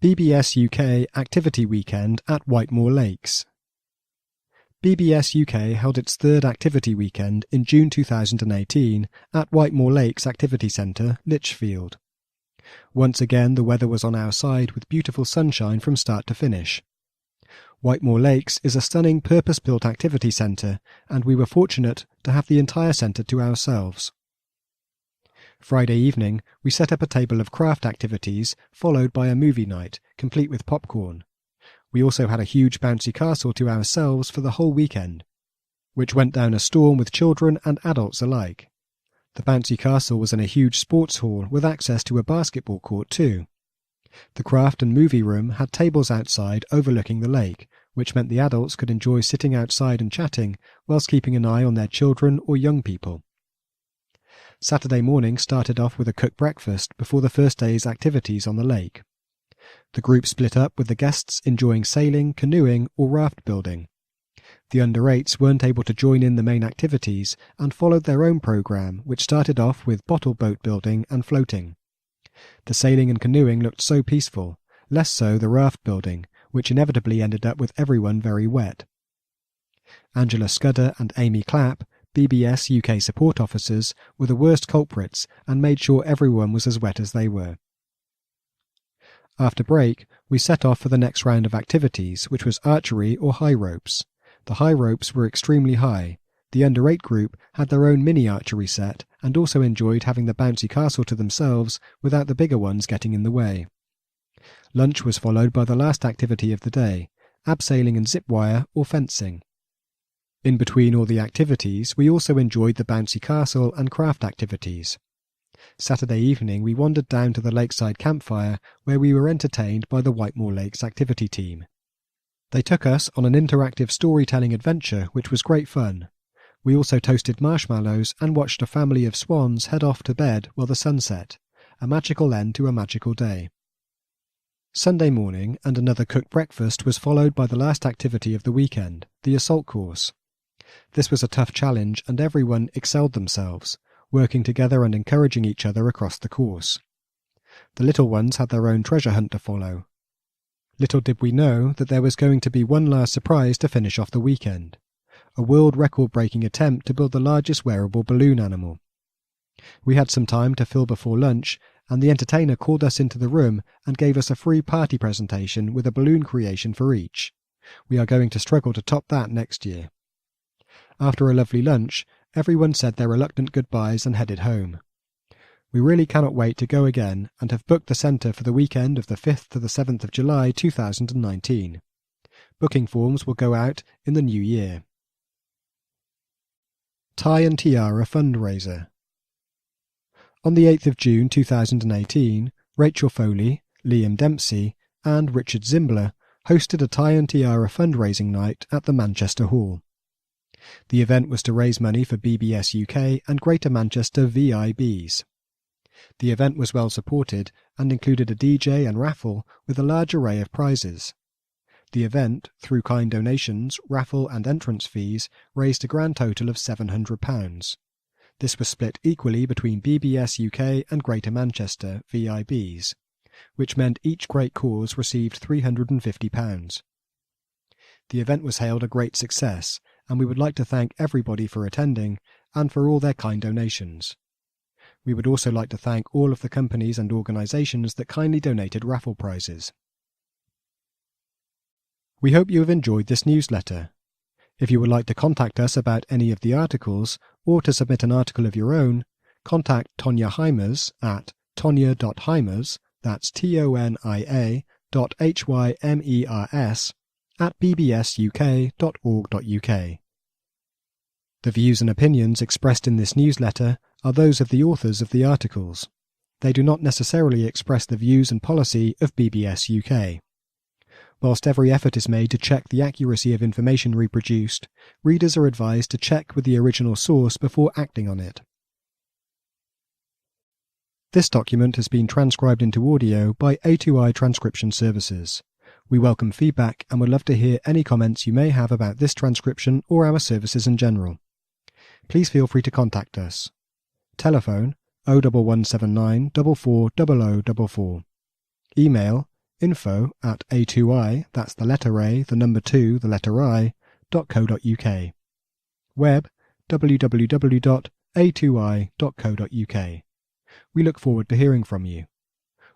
BBSUK Activity Weekend at Whitemoor Lakes. BBSUK held its third activity weekend in June 2018 at Whitemoor Lakes Activity Centre, Lichfield. Once again, the weather was on our side with beautiful sunshine from start to finish. Whitemoor Lakes is a stunning purpose-built activity centre, and we were fortunate to have the entire centre to ourselves. Friday evening, we set up a table of craft activities, followed by a movie night, complete with popcorn. We also had a huge bouncy castle to ourselves for the whole weekend, which went down a storm with children and adults alike. The bouncy castle was in a huge sports hall with access to a basketball court too. The craft and movie room had tables outside overlooking the lake, which meant the adults could enjoy sitting outside and chatting whilst keeping an eye on their children or young people. Saturday morning started off with a cooked breakfast before the first day's activities on the lake. The group split up with the guests enjoying sailing, canoeing or raft building. The under-8s weren't able to join in the main activities and followed their own programme, which started off with bottle boat building and floating. The sailing and canoeing looked so peaceful, less so the raft building, which inevitably ended up with everyone very wet. Angela Scudder and Amy Clapp, BBS UK support officers, were the worst culprits and made sure everyone was as wet as they were. After break, we set off for the next round of activities, which was archery or high ropes. The high ropes were extremely high. The under-8 group had their own mini archery set and also enjoyed having the bouncy castle to themselves without the bigger ones getting in the way. Lunch was followed by the last activity of the day, abseiling and zip wire or fencing. In between all the activities, we also enjoyed the bouncy castle and craft activities. Saturday evening we wandered down to the lakeside campfire where we were entertained by the Whitemoor Lakes activity team. They took us on an interactive storytelling adventure which was great fun. We also toasted marshmallows and watched a family of swans head off to bed while the sun set, a magical end to a magical day. Sunday morning and another cooked breakfast was followed by the last activity of the weekend, the assault course. This was a tough challenge and everyone excelled themselves, working together and encouraging each other across the course. The little ones had their own treasure hunt to follow. Little did we know that there was going to be one last surprise to finish off the weekend, a world record-breaking attempt to build the largest wearable balloon animal. We had some time to fill before lunch, and the entertainer called us into the room and gave us a free party presentation with a balloon creation for each. We are going to struggle to top that next year. After a lovely lunch, everyone said their reluctant goodbyes and headed home. We really cannot wait to go again and have booked the centre for the weekend of the 5th to the 7th of July 2019. Booking forms will go out in the new year. Tie and Tiara fundraiser. On the 8th of June 2018, Rachel Foley, Liam Dempsey and Richard Zimbler hosted a Tie and Tiara fundraising night at the Manchester Hall. The event was to raise money for BBSUK and Greater Manchester VIBs. The event was well supported and included a DJ and raffle with a large array of prizes. The event, through kind donations, raffle and entrance fees, raised a grand total of £700. This was split equally between BBSUK and Greater Manchester VIBs, which meant each great cause received £350. The event was hailed a great success, and we would like to thank everybody for attending and for all their kind donations. We would also like to thank all of the companies and organisations that kindly donated raffle prizes. We hope you have enjoyed this newsletter. If you would like to contact us about any of the articles, or to submit an article of your own, contact Tonya Hymers at tonya.hymers, that's tonia.hymers, at bbsuk.org.uk. The views and opinions expressed in this newsletter are those of the authors of the articles. They do not necessarily express the views and policy of BBSUK. Whilst every effort is made to check the accuracy of information reproduced, readers are advised to check with the original source before acting on it. This document has been transcribed into audio by A2I Transcription Services. We welcome feedback and would love to hear any comments you may have about this transcription or our services in general. Please feel free to contact us. Telephone 01179 440044. Email info@a2i, that's the letter A, the number 2, the letter I, .co.uk. Web www.a2i.co.uk. We look forward to hearing from you.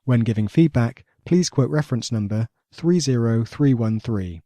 When giving feedback, please quote reference number 30313.